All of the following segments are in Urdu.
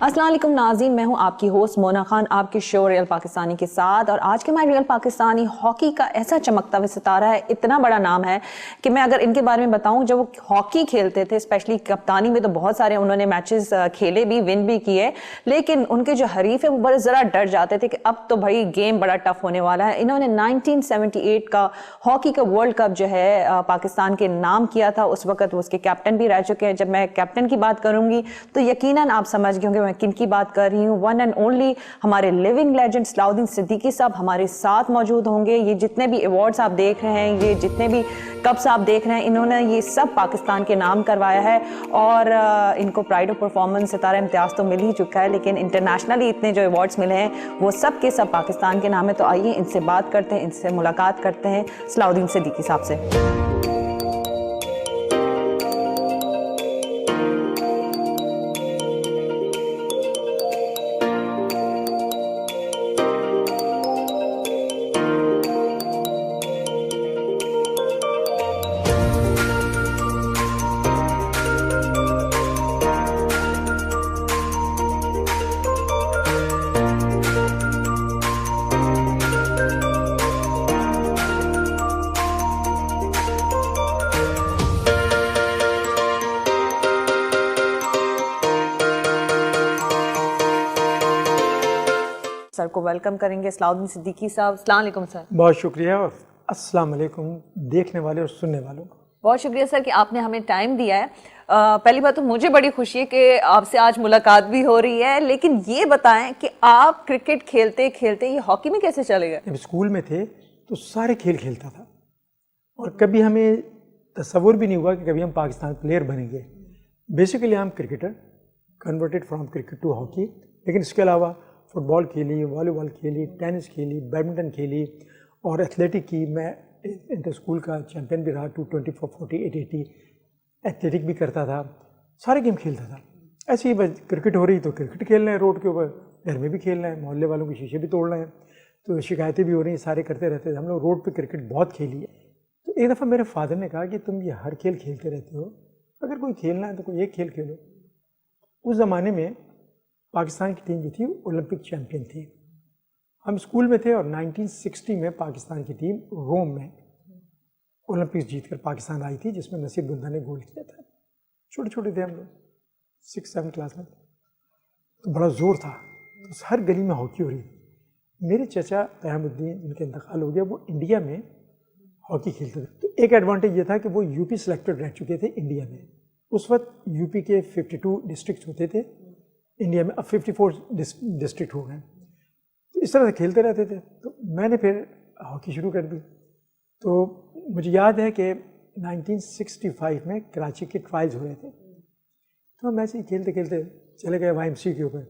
السلام علیکم ناظرین، میں ہوں آپ کی ہوسٹ مونا خان آپ کے شو ریئل پاکستانی کے ساتھ. اور آج کے ہمارے ریئل پاکستانی ہاکی کا ایسا چمکتا ہوا ستارہ ہے، اتنا بڑا نام ہے کہ میں اگر ان کے بارے میں بتاؤں، جب وہ ہاکی کھیلتے تھے اسپیشلی کپتانی میں تو بہت سارے انہوں نے میچز کھیلے بھی، ون بھی کیے، لیکن ان کے جو حریف ہے وہ بڑے ذرا ڈر جاتے تھے کہ اب تو بھائی گیم بڑا ٹف ہونے والا ہے. انہوں نے 1978 کا ہاکی کا ورلڈ کپ جو ہے پاکستان کے نام کیا تھا. اس وقت وہ اس کے کیپٹن بھی رہ چکے ہیں. جب میں کیپٹن کی بات کروں گی تو یقیناً آپ سمجھ گئے ہوں گے میں کن کی بات کر رہی ہوں. ون اینڈ اونلی ہمارے لیونگ لیجنڈ صلاح الدین صدیقی صاحب ہمارے ساتھ موجود ہوں گے. یہ جتنے بھی ایوارڈز آپ دیکھ رہے ہیں، یہ جتنے بھی کپس آپ دیکھ رہے ہیں، انہوں نے یہ سب پاکستان کے نام کروایا ہے. اور ان کو پرائڈ آف پرفارمنس ستارہ امتیاز تو مل ہی چکا ہے، لیکن انٹرنیشنلی اتنے جو ایوارڈز ملے ہیں وہ سب کے سب پاکستان کے نام ہے. تو آئیے ان سے بات کرتے ہیں، ان سے ملاقات کرتے ہیں صلاح الدین صدیقی صاحب سے. سر کو ویلکم کریں گے. صلاح الدین صدیقی صاحب، السلام علیکم سر. بہت شکریہ اور السلام علیکم دیکھنے والے اور سننے والوں کو. بہت شکریہ سر کہ آپ نے ہمیں ٹائم دیا ہے. پہلی بات تو مجھے بڑی خوشی ہے کہ آپ سے آج ملاقات بھی ہو رہی ہے، لیکن یہ بتائیں کہ آپ کرکٹ کھیلتے کھیلتے یہ ہاکی میں کیسے چلے گئے؟ جب اسکول میں تھے تو سارے کھیل کھیلتا تھا اور کبھی ہمیں تصور بھی نہیں ہوا کہ کبھی ہم پاکستان پلیئر بنیں گے. بیسیکلی ہم cricketer converted from cricket to hockey, لیکن اس کے علاوہ فٹ بال کھیلی، والی بال کھیلی، ٹینس کھیلی، بیڈمنٹن کھیلی اور ایتھلیٹک کی. میں انٹر اسکول کا چیمپئن بھی رہا 220 40 880. ایتھلیٹک بھی کرتا تھا، سارے گیم کھیلتا تھا. ایسے ہی بس کرکٹ ہو رہی تو کرکٹ کھیل رہے ہیں روڈ کے اوپر، گھر میں بھی کھیل رہے ہیں، محلے والوں کے شیشے بھی توڑ رہے ہیں، تو شکایتیں بھی ہو رہی ہیں، سارے کرتے رہتے تھے. ہم لوگ روڈ پہ کرکٹ بہت کھیلی ہے. تو ایک دفعہ میرے فادر نے کہا کہ تم یہ ہر کھیل کھیلتے رہتے ہو، اگر کوئی کھیلنا ہے تو کوئی ایک کھیل کھیلو. اس زمانے میں پاکستان کی ٹیم جو تھی اولمپک چیمپئن تھی. ہم اسکول میں تھے اور 1960 میں پاکستان کی ٹیم روم میں اولمپکس جیت کر پاکستان آئی تھی، جس میں نصیر بندہ نے گول کیا تھا. چھوٹے چھوٹے تھے ہم لوگ، 6-7 کلاس میں، تو بڑا زور تھا. تو ہر گلی میں ہاکی ہو رہی تھی. میرے چچا قیام الدین، جن کا انتقال ہو گیا، وہ انڈیا میں ہاکی کھیلتے تھے. تو ایک ایڈوانٹیج یہ تھا کہ وہ یو پی سلیکٹڈ رہ چکے تھے انڈیا میں. اس وقت یو پی کے 52 ڈسٹرکٹس ہوتے تھے انڈیا میں، اب 54 ڈسٹرکٹ ہو گئے. تو اس طرح سے کھیلتے رہتے تھے. تو میں نے پھر ہاکی شروع کر دی. تو مجھے یاد ہے کہ 1965 میں کراچی کے ٹرائلز ہو رہے تھے، تو ہم ایسے ہی کھیلتے کھیلتے چلے گئے YMCA کے اوپر.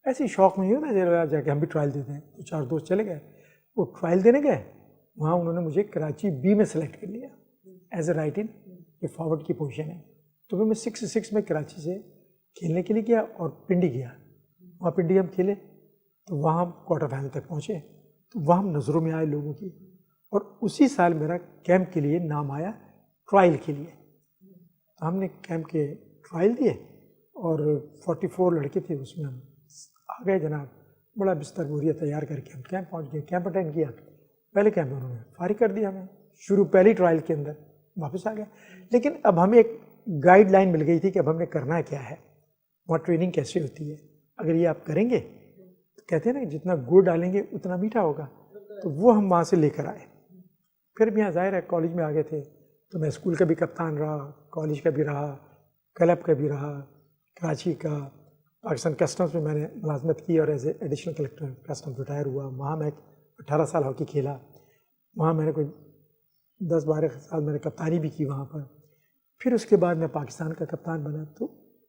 ایسے ہی شوق میں ہی ہوتا جا کے ہم بھی ٹرائل دیتے ہیں. تو 4 دوست چلے گئے، وہ ٹرائل دینے گئے. وہاں انہوں نے مجھے کراچی B میں سلیکٹ کر لیا ایز اے رائٹ ان، یہ فارورڈ کی پوزیشن ہے. تو پھر میں 6 میں کراچی سے کھیلنے کے لیے گیا اور پنڈی گیا. وہاں پنڈی ہم کھیلے تو وہاں ہم کوارٹر فائنل تک پہنچے. تو وہاں ہم نظروں میں آئے لوگوں کی، اور اسی سال میرا کیمپ کے لیے نام آیا ٹرائل کے لیے. تو ہم نے کیمپ کے ٹرائل دیے اور 44 لڑکے تھے، اس میں ہم آ گئے جناب. بڑا بستر بوریا تیار کر کے ہم کیمپ پہنچ گئے. کیمپ اٹینڈ کیا. پہلے کیمپ میں انہوں نے فارغ کر دیا ہمیں شروع پہلی ٹرائل کے اندر، واپس آ گئے. لیکن اب ہمیں ایک گائیڈ لائن مل گئی تھی کہ اب ہم نے کرنا کیا ہے، وہاں ٹریننگ کیسے ہوتی ہے. اگر یہ آپ کریں گے تو کہتے ہیں نا جتنا گڑ ڈالیں گے اتنا میٹھا ہوگا. تو وہ ہم وہاں سے لے کر آئے. پھر بھی یہاں ظاہر ہے کالج میں آ گئے تھے تو میں اسکول کا بھی کپتان رہا، کالج کا بھی رہا، کلب کا بھی رہا، کراچی کا. پاکستان کسٹمز میں نے ملازمت کی اور as a additional collector customs retire ہوا. وہاں میں 18 سال ہاکی کھیلا. وہاں میں نے کوئی 10-12 سال میں نے کپتانی بھی کی وہاں پر. پھر اس کے بعد میں پاکستان کا کپتان بنا. تو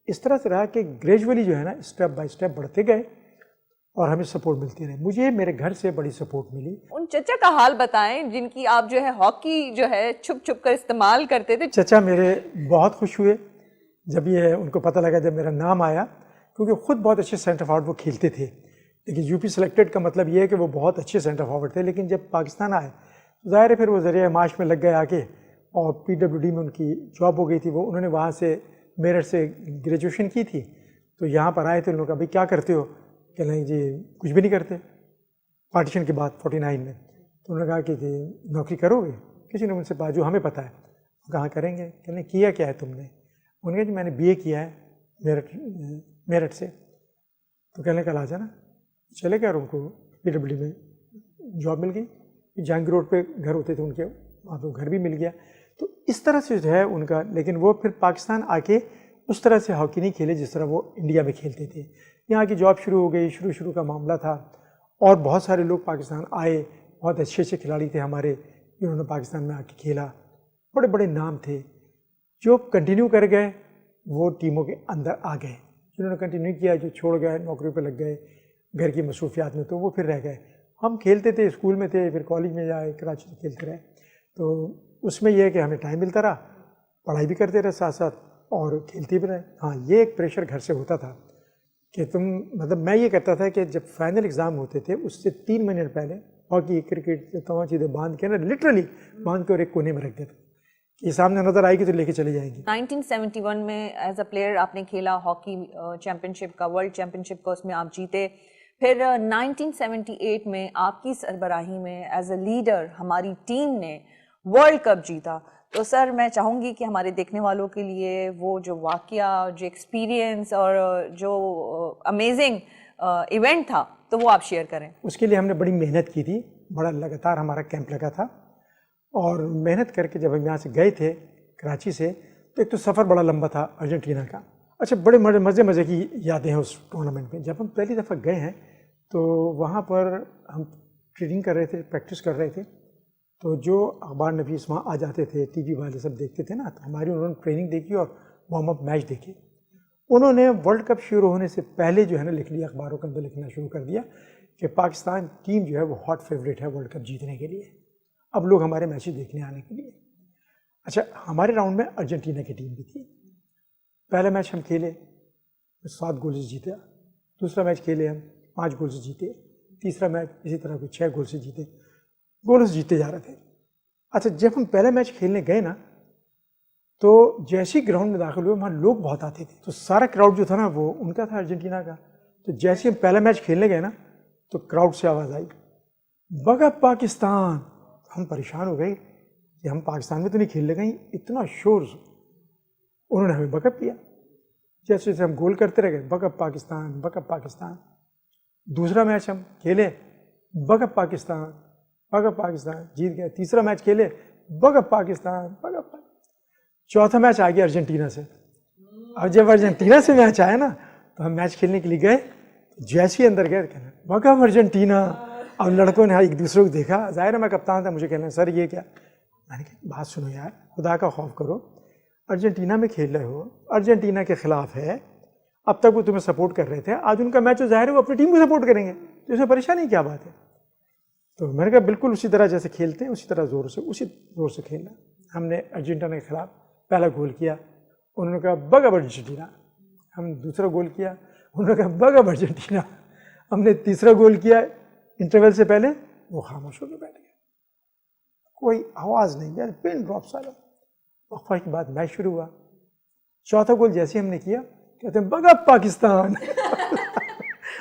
اس طرح سے رہا کہ گریجولی جو ہے نا اسٹیپ بائی اسٹیپ بڑھتے گئے اور ہمیں سپورٹ ملتی رہی. مجھے میرے گھر سے بڑی سپورٹ ملی. ان چچا کا حال بتائیں جن کی آپ جو ہے ہاکی جو ہے چھپ چھپ کر استعمال کرتے تھے. چچا میرے بہت خوش ہوئے جب یہ ان کو پتہ لگا، جب میرا نام آیا، کیونکہ خود بہت اچھے سینٹر فارورڈ وہ کھیلتے تھے. لیکن یو پی سلیکٹڈ کا مطلب یہ ہے کہ وہ بہت اچھے سینٹر فارورڈ تھے. لیکن جب پاکستان آئے ظاہر ہے پھر وہ ذریعہ معاش میں لگ گئے آ کے، اور PWD میں ان کی جاب ہو گئی تھی. وہ انہوں نے وہاں سے میرٹھ سے گریجویشن کی تھی. تو یہاں پر آئے تھے ان لوگوں کا بھائی کیا کرتے ہو؟ کہ نہیں جی کچھ بھی نہیں کرتے پارٹیشن کے بعد 49 میں. تو انہوں نے کہا کہ جی نوکری کرو گے؟ کسی نے ان سے پوچھا جو ہمیں پتہ ہے. کہاں کریں گے؟ کہ نہیں کیا کیا ہے تم نے؟ انہوں نے کہا جی میں نے BA کیا ہے میرٹھ سے. تو کہنے کل آ جانا. چلے گئے اور ان کو PWD میں جاب مل گئی. جہانگیر روڈ پہ گھر ہوتے تھے ان کے, وہاں پہ گھر بھی مل گیا. تو اس طرح سے جو ہے ان کا, لیکن وہ پھر پاکستان آ کے اس طرح سے ہاکی نہیں کھیلے جس طرح وہ انڈیا میں کھیلتے تھے. یہاں کی جاب شروع ہو گئی, شروع کا معاملہ تھا, اور بہت سارے لوگ پاکستان آئے, بہت اچھے اچھے کھلاڑی تھے ہمارے جنہوں نے پاکستان میں آ کے کھیلا, بڑے بڑے نام تھے. جو کنٹینیو کر گئے وہ ٹیموں کے اندر آ گئے, جنہوں نے کنٹینیو کیا جو چھوڑ گئے نوکریوں پہ لگ گئے گھر کی مصروفیات میں تو وہ پھر رہ گئے. ہم کھیلتے تھے, اسکول میں تھے, پھر کالج میں جائے, کراچی میں کھیلتے رہے. تو اس میں یہ ہے کہ ہمیں ٹائم ملتا رہا, پڑھائی بھی کرتے رہے ساتھ ساتھ اور کھیلتے بھی رہے. ہاں یہ ایک پریشر گھر سے ہوتا تھا کہ تم, مطلب میں یہ کرتا تھا کہ جب فائنل ایگزام ہوتے تھے اس سے 3 مہینے پہلے ہاکی کرکٹ تمام چیزیں باندھ کے نا لٹرلی باندھ کے اور ایک کونے میں رکھ دیتا کہ سامنے نظر آئے گی تو لے کے چلے جائیں گی. 1971 میں ایز اے پلیئر آپ نے کھیلا ہاکی چیمپئن شپ کا, ورلڈ چیمپئن شپ کا, اس میں آپ جیتے. پھر 1978 میں آپ کی سربراہی میں ایز اے لیڈر ہماری ٹیم نے ورلڈ کپ جیتا. تو سر میں چاہوں گی کہ ہمارے دیکھنے والوں کے لیے وہ جو واقعہ, جو ایکسپیرینس اور جو امیزنگ ایونٹ تھا تو وہ آپ شیئر کریں. اس کے لیے ہم نے بڑی محنت کی تھی, بڑا لگاتار ہمارا کیمپ لگا تھا, اور محنت کر کے جب ہم یہاں سے گئے تھے کراچی سے تو ایک تو سفر بڑا لمبا تھا ارجنٹینا کا. اچھا بڑے مزے کی یادیں ہیں اس ٹورنامنٹ میں. جب ہم پہلی دفعہ گئے ہیں تو وہاں پر ہم ٹریننگ کر رہے تھے, پریکٹس کر رہے تھے. تو جو اخبار نویس وہاں آ جاتے تھے, ٹی وی والے سب دیکھتے تھے نا, تو ہماری انہوں نے ٹریننگ دیکھی اور وارم اپ میچ دیکھے. انہوں نے ورلڈ کپ شروع ہونے سے پہلے جو ہے نا لکھ لیا, اخباروں کے اندر لکھنا شروع کر دیا کہ پاکستان ٹیم جو ہے وہ ہاٹ فیوریٹ ہے ورلڈ کپ جیتنے کے لیے, اب لوگ ہمارے میچز دیکھنے آنے کے لیے. اچھا ہمارے راؤنڈ میں ارجنٹینا کی ٹیم بھی تھی. پہلا میچ ہم کھیلے 7 گول سے جیتے, دوسرا میچ کھیلے ہم 5 گول سے جیتے, تیسرا میچ اسی طرح کوئی 6 گول سے جیتے, گولوں سے جیتے جا رہے تھے. اچھا جب ہم پہلا میچ کھیلنے گئے نا تو جیسے ہی گراؤنڈ میں داخل ہوئے وہاں لوگ بہت آتے تھے, تو سارا کراؤڈ جو تھا نا وہ ان کا تھا, ارجنٹینا کا. تو جیسے ہم پہلا میچ کھیلنے گئے نا تو کراؤڈ سے آواز آئی بگ اپ پاکستان. ہم پریشان ہو گئے کہ ہم پاکستان میں تو نہیں کھیلنے گئے, اتنا شور. انہوں نے ہمیں بگ اپ کیا, جیسے جیسے ہم گول کرتے رہ گئے بگ اپ پاکستان, بگ اپ پاکستان. دوسرا میچ ہم کھیلے بگ اپ پاکستان, بگ اپ پاکستان, جیت گئے. تیسرا میچ کھیلے بگ اپ پاکستان, بگ اپ. چوتھا میچ آ گیا ارجنٹینا سے. اب جب ارجنٹینا سے میچ آیا نا تو ہم میچ کھیلنے کے لیے گئے, جیسے ہی اندر گئے کہنا بگ اپ ارجنٹینا. اب لڑکوں نے ایک دوسرے کو دیکھا, ظاہر ہے میں کپتان تھا, مجھے کہنا سر یہ کیا. میں نے کہا بات سنو یار, خدا کا خوف کرو, ارجنٹینا میں کھیل رہے ہو, ارجنٹینا کے خلاف ہے, اب تک وہ تمہیں سپورٹ کر رہے تھے, آج ان کا میچ تو ظاہر ہے وہ اپنی ٹیم کو سپورٹ کریں گے, تو اس میں پریشانی کیا بات ہے. تو میں نے کہا بالکل اسی طرح جیسے کھیلتے ہیں اسی طرح اسی زور سے کھیلنا. ہم نے ارجنٹینا کے خلاف پہلا گول کیا, انہوں نے کہا بگ اپ ارجنٹینا. ہم دوسرا گول کیا, انہوں نے کہا بگ اپ ارجنٹینا. ہم نے تیسرا گول کیا انٹرول سے پہلے, وہ خاموش ہو کے بیٹھ گئے, کوئی آواز نہیں, پن ڈراپ سارا. وقفہ کے بعد میچ شروع ہوا. چوتھا گول جیسے ہم نے کیا کہتے ہیں بگ اپ پاکستان.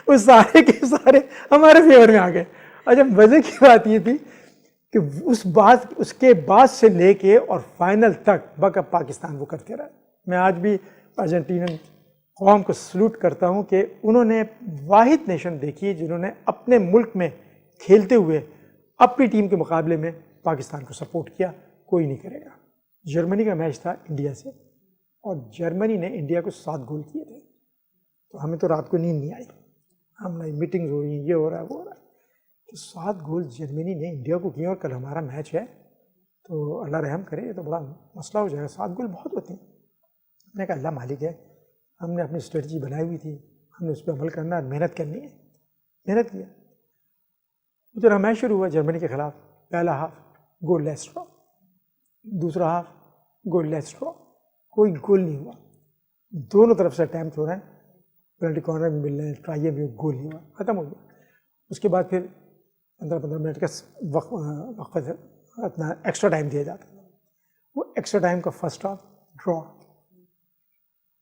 وہ سارے کے سارے ہمارے فیور میں آ گئے. اچھا مزے کی بات یہ تھی کہ اس کے بعد سے لے کے اور فائنل تک بگ اپ پاکستان وہ کرتے رہے. میں آج بھی ارجنٹینن قوم کو سلوٹ کرتا ہوں کہ انہوں نے واحد نیشن دیکھی جنہوں نے اپنے ملک میں کھیلتے ہوئے اپنی ٹیم کے مقابلے میں پاکستان کو سپورٹ کیا, کوئی نہیں کرے گا. جرمنی کا میچ تھا انڈیا سے, اور جرمنی نے انڈیا کو 7 گول کیے تھے. تو ہمیں تو رات کو نیند نہیں آئی, ہم نے میٹنگز ہو رہی ہیں, یہ ہو رہا ہے وہ ہو رہا ہے, کہ 7 گول جرمنی نے انڈیا کو کیے, اور کل ہمارا میچ ہے تو اللہ رحم کرے, یہ تو بڑا مسئلہ ہو جائے گا, 7 گول بہت ہوتے ہیں. میں نے کہا اللہ مالک ہے, ہم نے اپنی اسٹریٹجی بنائی ہوئی تھی, ہم نے اس پہ عمل کرنا ہے, محنت کرنی ہے, محنت کیا. ادھر میچ شروع ہوا جرمنی کے خلاف. پہلا ہاف گول لیس ڈرا, دوسرا ہاف گول لیس ڈرا, کوئی گول نہیں ہوا. دونوں طرف سے اٹیمپٹ ہو رہے ہیں, پینلٹی کارنر میں مل رہے ہیں, ٹرائیے میں گول نہیں ہوا, ختم ہو گیا. اس کے بعد پھر 15 منٹ کا وقت اپنا ایکسٹرا ٹائم دیا جاتا. وہ ایکسٹرا ٹائم کا فرسٹ ہاف ڈرا,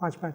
5-5,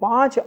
5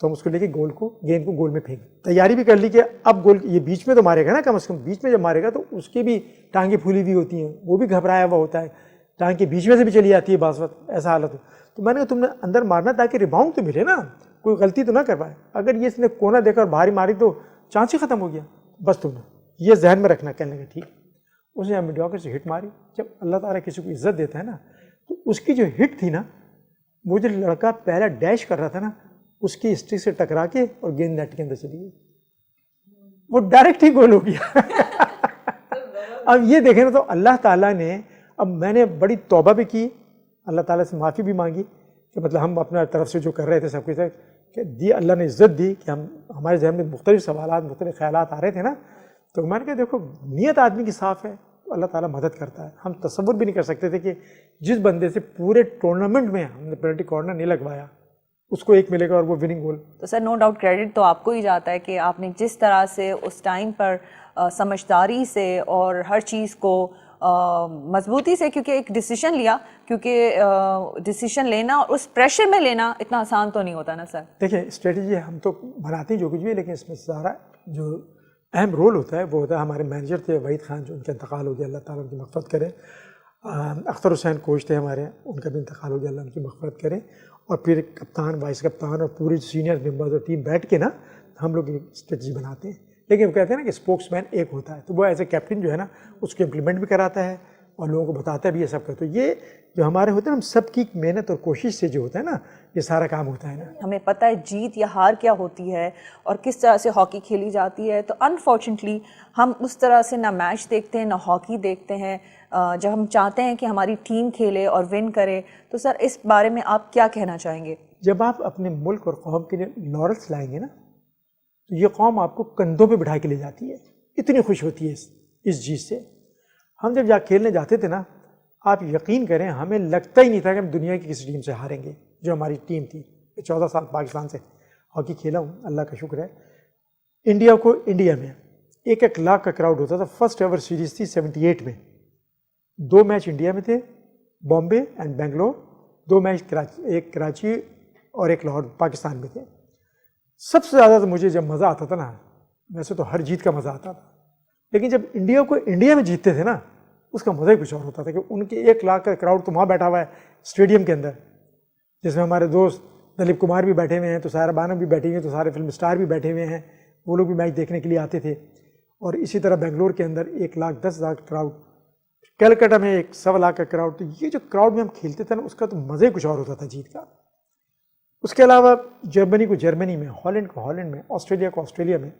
تو ہم اس کو لے کے گیند کو گول میں پھینک تیاری بھی کر لی کہ اب گول یہ بیچ میں تو مارے گا نا، کم از کم بیچ میں جب مارے گا تو اس کی بھی ٹانگیں پھولی ہوئی ہوتی ہیں، وہ بھی گھبرایا ہوا ہوتا ہے، ٹانگ کے بیچ میں سے بھی چلی جاتی ہے بعض وقت، ایسا حالت ہو. تو میں نے کہا تم نے اندر مارنا تاکہ ریباؤنڈ تو ملے نا، کوئی غلطی تو نہ کر پائے. اگر یہ اس نے کونا دیکھا اور باہر ماری تو چانس ہی ختم ہو گیا. بس تم نے یہ ذہن میں رکھنا. کہنے لگا ٹھیک. اس نے میڈیوکر سے ہٹ ماری. جب اللہ تعالیٰ کسی کو عزت دیتا ہے نا تو اس کی جو ہٹ تھی نا، وہ جو لڑکا پہلا ڈیش کر رہا تھا نا، اس کی اسٹک سے ٹکرا کے اور گیند نیٹ کے اندر چلی گئی، وہ ڈائریکٹ ہی گول ہو گیا. اب یہ دیکھیں نا، تو اللہ تعالیٰ نے، اب میں نے بڑی توبہ بھی کی، اللہ تعالیٰ سے معافی بھی مانگی کہ مطلب ہم اپنا طرف سے جو کر رہے تھے سب کچھ کہ دی، اللہ نے عزت دی کہ ہمارے ذہن میں مختلف سوالات، مختلف خیالات آ رہے تھے نا، تو میں نے کہا دیکھو نیت آدمی کی صاف ہے تو اللہ تعالیٰ مدد کرتا ہے. ہم تصور بھی نہیں کر سکتے تھے کہ جس بندے سے پورے ٹورنامنٹ میں ہم نے پینلٹی کارنر نہیں لگوایا اس کو ایک ملے گا اور وہ وننگ گول. تو سر نو ڈاؤٹ کریڈٹ تو آپ کو ہی جاتا ہے کہ آپ نے جس طرح سے اس ٹائم پر سمجھداری سے اور ہر چیز کو مضبوطی سے، کیونکہ ایک ڈیسیشن لیا، کیونکہ ڈیسیشن لینا اور اس پریشر میں لینا اتنا آسان تو نہیں ہوتا نا سر. دیکھیں اسٹریٹجی ہم تو بناتے ہیں جو کچھ بھی، لیکن اس میں سارا جو اہم رول ہوتا ہے وہ ہوتا ہے ہمارے مینیجر تھے وحید خان، جو ان کا انتقال ہو گیا، اللہ تعالیٰ ان کی مغفرت کرے. اختر حسین کوچ تھے ہمارے، ان کا بھی انتقال ہو گیا، اللہ ان کی مغفرت کرے. اور پھر کپتان، وائس کپتان اور پوری سینئر ممبرز اور ٹیم بیٹھ کے نا ہم لوگ اسٹریٹجی بناتے ہیں. لیکن وہ کہتے ہیں نا کہ اسپوکس مین ایک ہوتا ہے، تو وہ ایز اے کیپٹن جو ہے نا اس کو امپلیمنٹ بھی کراتا ہے اور لوگوں کو بتاتا بھی ہے سب کا. تو یہ جو ہمارے ہوتے ہیں، ہم سب کی محنت اور کوشش سے جو ہوتا ہے نا یہ سارا کام ہوتا ہے نا. ہمیں پتہ ہے جیت یا ہار کیا ہوتی ہے اور کس طرح سے ہاکی کھیلی جاتی ہے، تو انفارچونیٹلی ہم اس طرح سے نہ میچ دیکھتے ہیں نہ ہاکی دیکھتے ہیں جب ہم چاہتے ہیں کہ ہماری ٹیم کھیلے اور ون کرے. تو سر اس بارے میں آپ کیا کہنا چاہیں گے؟ جب آپ اپنے ملک اور قوم کے لیے لارلس لائیں گے نا تو یہ قوم آپ کو کندھوں پہ بٹھا کے لے جاتی ہے، اتنی خوش ہوتی ہے اس چیز سے. ہم جب جا کھیلنے جاتے تھے نا، آپ یقین کریں ہمیں لگتا ہی نہیں تھا کہ ہم دنیا کی کسی ٹیم سے ہاریں گے. جو ہماری ٹیم تھی، 14 سال پاکستان سے ہاکی کھیلا ہوں، اللہ کا شکر ہے. انڈیا میں 1 لاکھ کا کراؤڈ ہوتا تھا. فرسٹ ایور سیریز تھی 78 میں. 2 میچ انڈیا میں تھے، بامبے اینڈ بنگلور. 2 میچ ایک کراچی اور ایک لاہور پاکستان میں تھے. سب سے زیادہ تو مجھے جب مزہ آتا تھا نا، ویسے تو ہر جیت کا مزہ آتا تھا، لیکن جب انڈیا کو انڈیا میں جیتتے تھے نا اس کا مزہ ہی کچھ اور ہوتا تھا کہ ان کے 1 لاکھ کا کراؤڈ تو وہاں بیٹھا ہوا ہے اسٹیڈیم کے اندر، جس میں ہمارے دوست دلیپ کمار بھی بیٹھے ہوئے ہیں، تو سائرہ بانو بھی بیٹھی ہوئی ہیں، تو سارے فلم اسٹار بھی بیٹھے ہوئے ہیں، وہ لوگ بھی میچ دیکھنے کے لیے آتے تھے. اور اسی طرح بنگلور کے اندر 1,10,000 کراؤڈ، کلکتہ میں 1.25 لاکھ کا کراؤڈ. تو یہ جو کراؤڈ میں ہم کھیلتے تھے نا اس کا تو مزہ ہی کچھ اور ہوتا تھا جیت کا. اس کے علاوہ جرمنی کو جرمنی میں، ہالینڈ کو ہالینڈ میں، آسٹریلیا کو آسٹریلیا میں،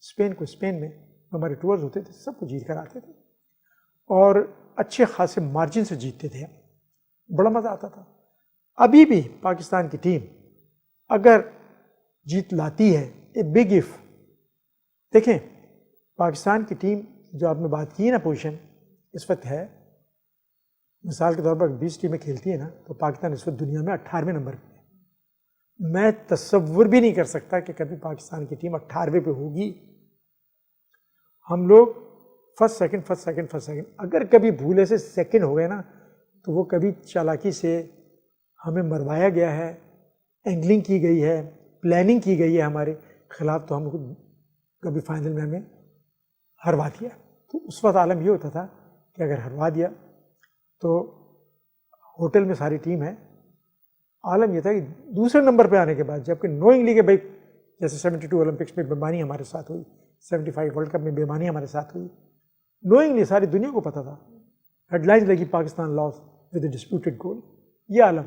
اسپین کو اسپین میں ہمارے ٹورز ہوتے تھے، سب کو جیت کر آتے تھے اور اچھے خاصے مارجن سے جیتتے تھے. بڑا مزہ آتا تھا. ابھی بھی پاکستان کی ٹیم اگر جیت لاتی ہے، اے بگ ایف. دیکھیں پاکستان کی ٹیم جو آپ نے بات کی ہے نا پوزیشن اس وقت ہے، مثال کے طور پر 20 ٹیمیں کھیلتی ہیں نا تو پاکستان اس وقت دنیا میں 18ویں نمبر پہ ہے. میں تصور بھی نہیں کر سکتا کہ کبھی پاکستان کی ٹیم 18ویں پہ ہوگی. ہم لوگ فرسٹ سیکنڈ اگر کبھی بھولے سے سیکنڈ ہو گئے نا تو وہ کبھی چالاکی سے ہمیں مروایا گیا ہے، اینگلنگ کی گئی ہے، پلاننگ کی گئی ہے ہمارے خلاف، تو ہم کو کبھی فائنل میں ہمیں ہروا دیا. تو اس وقت عالم یہ ہوتا تھا کہ اگر ہروا دیا تو ہوٹل میں ساری ٹیم ہے. عالم یہ تھا کہ دوسرے نمبر پہ آنے کے بعد، جبکہ نوئنگلی کہ بھائی جیسے 72 اولمپکس میں بےمانی ہمارے ساتھ ہوئی، 75 ورلڈ کپ میں بےمانی ہمارے ساتھ ہوئی، نوئنگلی ساری دنیا کو پتہ تھا. ہیڈ لائنز لگی پاکستان لاس ود اے ڈسپیوٹڈ گول، یہ عالم.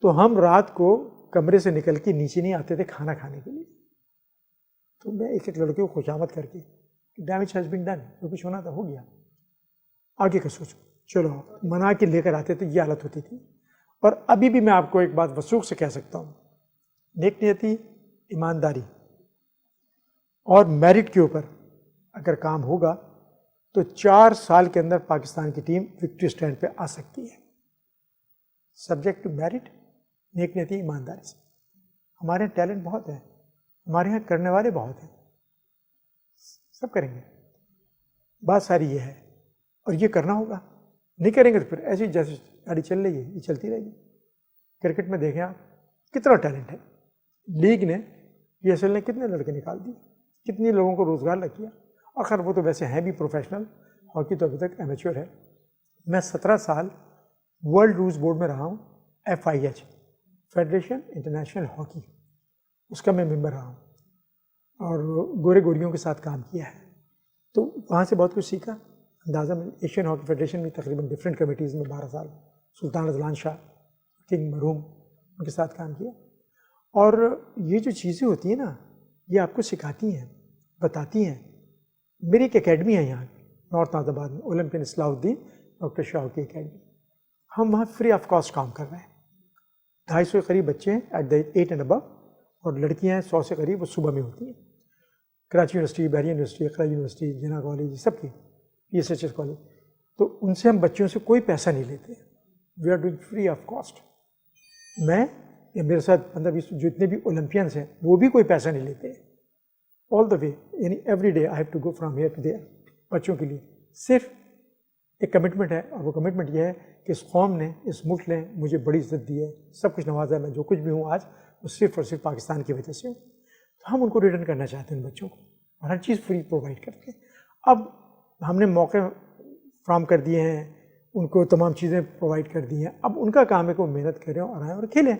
تو ہم رات کو کمرے سے نکل کے نیچے نہیں آتے تھے کھانا کھانے کے لیے. تو میں ایک لڑکے کو خوشامد کر کے ڈیمیج ہیز بین ڈن، جو کچھ ہونا تھا ہو گیا، آگے کا سوچو، چلو منا کے لے کر آتے تو یہ حالت ہوتی تھی. اور ابھی بھی میں آپ کو ایک بات وثوق سے کہہ سکتا ہوں، نیک نیتی، ایمانداری اور میرٹ کے اوپر اگر کام ہوگا تو 4 سال کے اندر پاکستان کی ٹیم وکٹری سٹینڈ پہ آ سکتی ہے، سبجیکٹ ٹو میرٹ، نیک نیتی، ایمانداری سے. ہمارے یہاں ٹیلنٹ بہت ہے، ہمارے یہاں کرنے والے بہت ہیں، سب کریں گے. بات ساری یہ ہے اور یہ کرنا ہوگا. نہیں کریں گے تو پھر ایسی جیسے گاڑی چل رہی ہے یہ چلتی رہے گی. کرکٹ میں دیکھیں آپ کتنا ٹیلنٹ ہے. لیگ نے پی ایس ایل نے کتنے لڑکے نکال دیے, کتنے لوگوں کو روزگار لگ کیا. اور خیر وہ تو ویسے ہیں بھی پروفیشنل, ہاکی تو ابھی تک ایمیچور ہے. میں 17 سال ورلڈ رولز بورڈ میں رہا ہوں, FIH فیڈریشن انٹرنیشنل ہاکی, اس کا میں ممبر رہا ہوں, اور گورے گوریوں کے ساتھ کام کیا ہے. تو وہاں سے بہت کچھ سیکھا. اندازہ میں ایشین ہاکی فیڈریشن میں تقریباً ڈفرینٹ کمیٹیز میں 12 سال, سلطان رضوان شاہ, کنگ مرحوم, ان کے ساتھ کام کیا. اور یہ جو چیزیں ہوتی ہیں نا, یہ آپ کو سکھاتی ہیں, بتاتی ہیں. میری ایک اکیڈمی ہے یہاں نارتھ نازم آباد میں, اولمپین اصلاح الدین ڈاکٹر شاہ کی اکیڈمی. ہم وہاں فری آف کاسٹ کام کر رہے ہیں. 250 کے قریب بچے ہیں ایٹ دا 8 اینڈ ابو, اور لڑکیاں ہیں 100 سے قریب, وہ صبح میں ہوتی ہیں. کراچی یونیورسٹی, بحریہ یونیورسٹی, اقرا یونیورسٹی, جناح کالج, سب کی PSHS کالج. تو ان سے ہم بچوں سے کوئی پیسہ نہیں لیتے. We are doing free of cost. میں یا میرے ساتھ 15-20 جتنے بھی اولمپئنس ہیں وہ بھی کوئی پیسہ نہیں لیتے. آل دا وے, یعنی every day I have to go from here to there. بچوں کے لیے صرف ایک کمٹمنٹ ہے, اور وہ کمٹمنٹ یہ ہے کہ اس قوم نے, اس ملک نے مجھے بڑی عزت دی ہے, سب کچھ نوازا ہے. میں جو کچھ بھی ہوں آج, وہ صرف اور صرف پاکستان کی وجہ سے ہوں. تو ہم ان کو ریٹرن کرنا چاہتے ہیں ان بچوں کو, اور ہر چیز فری پرووائڈ کرتے ہیں. اب ہم نے موقع فراہم کر دیے ہیں, ان کو تمام چیزیں پرووائڈ کر دی ہیں. اب ان کا کام ہے کہ وہ محنت کریں اور آئیں اور کھیلیں.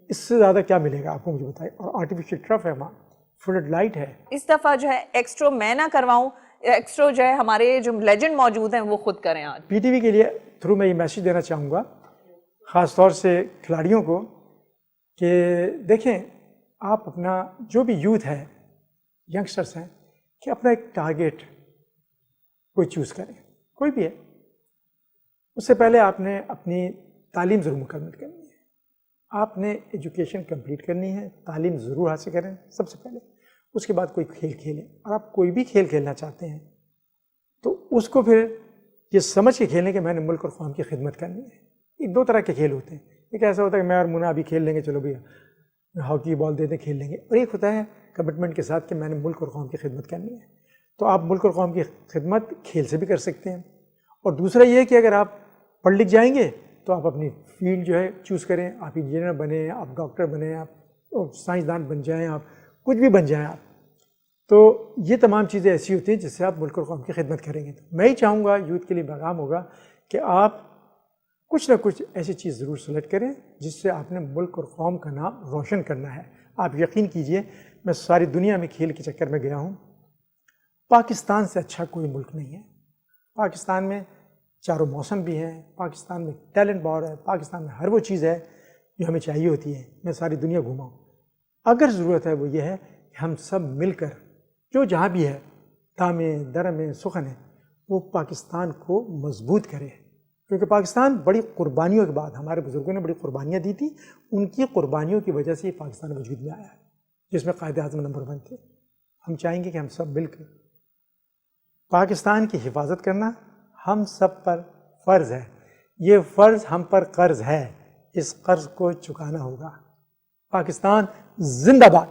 اس سے زیادہ کیا ملے گا آپ کو, مجھے بتائیں. اور آرٹیفیشیل ٹرف ہے وہاں, فلڈ لائٹ ہے. اس دفعہ جو ہے ایکسٹرو میں نہ کرواؤں, ایکسٹرو جو ہے ہمارے جو لیجنڈ موجود ہیں وہ خود کریں. آج PTV کے لیے تھرو میں یہ میسیج دینا چاہوں گا خاص طور سے کھلاڑیوں کو, کہ دیکھیں آپ اپنا جو بھی یوتھ ہے, ینگسٹرس ہیں, کہ اپنا ایک ٹارگیٹ کوئی چوز کریں, کوئی بھی ہے. اس سے پہلے آپ نے اپنی تعلیم ضرور مکمل کرنی ہے. آپ نے ایجوکیشن کمپلیٹ کرنی ہے, تعلیم ضرور حاصل کریں سب سے پہلے. اس کے بعد کوئی کھیل کھیلیں. اور آپ کوئی بھی کھیل کھیلنا چاہتے ہیں تو اس کو پھر یہ سمجھ کے کھیلیں کہ میں نے ملک اور قوم کی خدمت کرنی ہے. یہ 2 طرح کے کھیل ہوتے ہیں. ایک ایسا ہوتا ہے کہ میں اور منہ ابھی کھیل لیں گے, چلو بھیا ہاکی بال دے دیں کھیل لیں گے. اور ایک ہوتا ہے کمٹمنٹ کے ساتھ کہ میں نے ملک اور قوم کی خدمت کرنی ہے. تو آپ ملک اور قوم کی خدمت کھیل سے بھی کر سکتے ہیں. اور دوسرا یہ ہے کہ اگر آپ پڑھ لکھ جائیں گے تو آپ اپنی فیلڈ جو ہے چوز کریں. آپ انجینئر بنیں, آپ ڈاکٹر بنیں, آپ سائنسدان بن جائیں, آپ کچھ بھی بن جائیں آپ. تو یہ تمام چیزیں ایسی ہوتی ہیں جس سے آپ ملک اور قوم کی خدمت کریں گے. تو میں ہی چاہوں گا یوتھ کے لیے پیغام ہوگا کہ آپ کچھ نہ کچھ ایسی چیز ضرور سلیکٹ کریں جس سے آپ نے ملک اور قوم کا نام روشن کرنا ہے. آپ یقین کیجئے, میں ساری دنیا میں کھیل کے چکر میں گیا ہوں, پاکستان سے اچھا کوئی ملک نہیں ہے. پاکستان میں چاروں موسم بھی ہیں, پاکستان میں ٹیلنٹ باور ہے, پاکستان میں ہر وہ چیز ہے جو ہمیں چاہیے ہوتی ہے. میں ساری دنیا گھوما ہوں. اگر ضرورت ہے وہ یہ ہے کہ ہم سب مل کر جو جہاں بھی ہے, دامیں درمیں سخن ہے, وہ پاکستان کو مضبوط کرے. کیونکہ پاکستان بڑی قربانیوں کے بعد, ہمارے بزرگوں نے بڑی قربانیاں دی تھیں, ان کی قربانیوں کی وجہ سے یہ پاکستان وجود میں آیا ہے, جس میں قائد اعظم نمبر 1 تھے. ہم چاہیں گے کہ ہم سب مل کر پاکستان کی حفاظت کرنا ہم سب پر فرض ہے. یہ فرض ہم پر قرض ہے, اس قرض کو چکانا ہوگا. پاکستان زندہ باد.